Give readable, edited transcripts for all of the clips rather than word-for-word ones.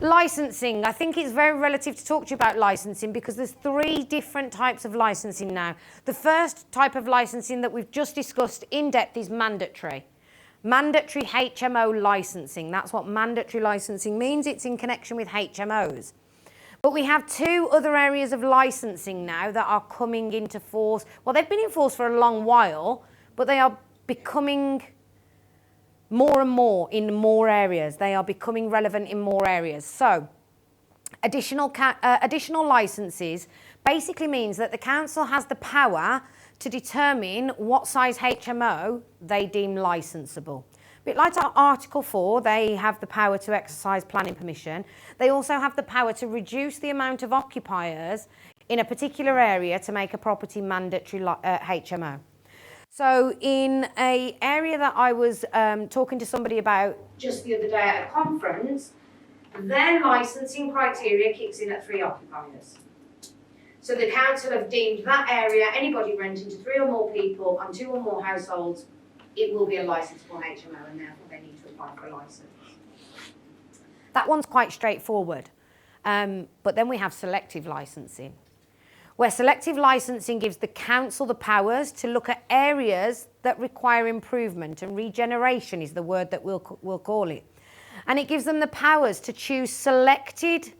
Licensing. I think it's very relative to talk to you about licensing because there's 3 different types of licensing now. The first type of licensing that we've just discussed in depth is mandatory. Mandatory HMO licensing. That's what mandatory licensing means. It's in connection with HMOs. But we have 2 other areas of licensing now that are coming into force. Well, they've been in force for a long while, but they are becoming more and more in more areas. They are becoming relevant in more areas. So additional licences basically means that the council has the power to determine what size HMO they deem licensable. A bit like Article 4, they have the power to exercise planning permission. They also have the power to reduce the amount of occupiers in a particular area to make a property mandatory HMO. So in an area that I was talking to somebody about just the other day at a conference, their licensing criteria kicks in at 3 occupiers. So the council have deemed that area, anybody renting to 3 or more people on 2 or more households, it will be a licensable HMO and therefore they need to apply for a licence. That one's quite straightforward. But then we have selective licensing, where selective licensing gives the council the powers to look at areas that require improvement, and regeneration is the word that we'll call it. And it gives them the powers to choose selected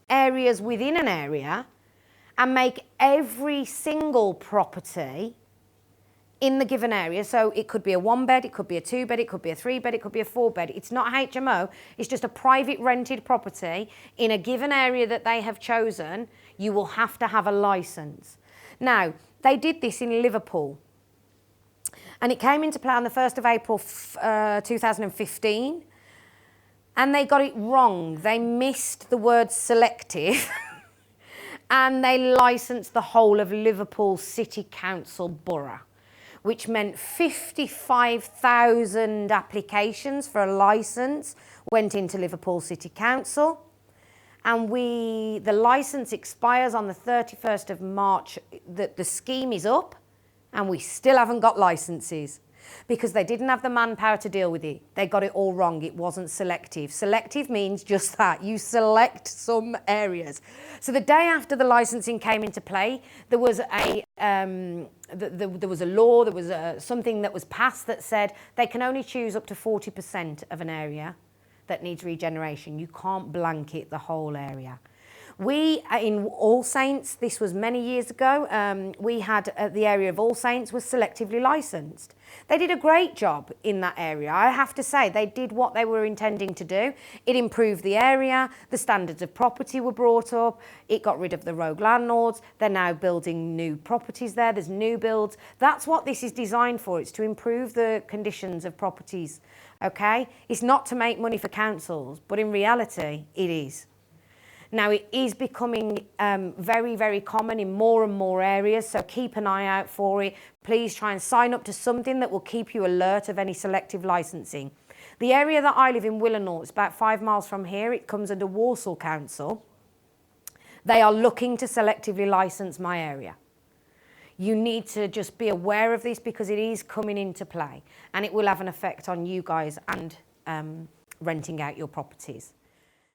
areas within an area and make every single property in the given area. So it could be a 1-bed, it could be a 2-bed, it could be a 3-bed, it could be a 4-bed. It's not a HMO, it's just a private rented property in a given area that they have chosen. You will have to have a licence. Now, they did this in Liverpool, and it came into play on the 1st of April 2015, and they got it wrong. They missed the word selective, and they licensed the whole of Liverpool City Council borough, which meant 55,000 applications for a licence went into Liverpool City Council. And the licence expires on the 31st of March. The scheme is up and we still haven't got licences because they didn't have the manpower to deal with it. They got it all wrong. It wasn't selective. Selective means just that. You select some areas. So the day after the licensing came into play, there was a law, there was something that was passed that said they can only choose up to 40% of an area that needs regeneration. You can't blanket the whole area. We, in All Saints, this was many years ago, we had the area of All Saints was selectively licensed. They did a great job in that area. I have to say, they did what they were intending to do. It improved the area, the standards of property were brought up, it got rid of the rogue landlords, they're now building new properties there, there's new builds. That's what this is designed for, it's to improve the conditions of properties, okay? It's not to make money for councils, but in reality, it is. Now, it is becoming very, very common in more and more areas, so keep an eye out for it. Please try and sign up to something that will keep you alert of any selective licensing. The area that I live in, Willenhall, it's about 5 miles from here. It comes under Walsall Council. They are looking to selectively license my area. You need to just be aware of this because it is coming into play and it will have an effect on you guys and renting out your properties.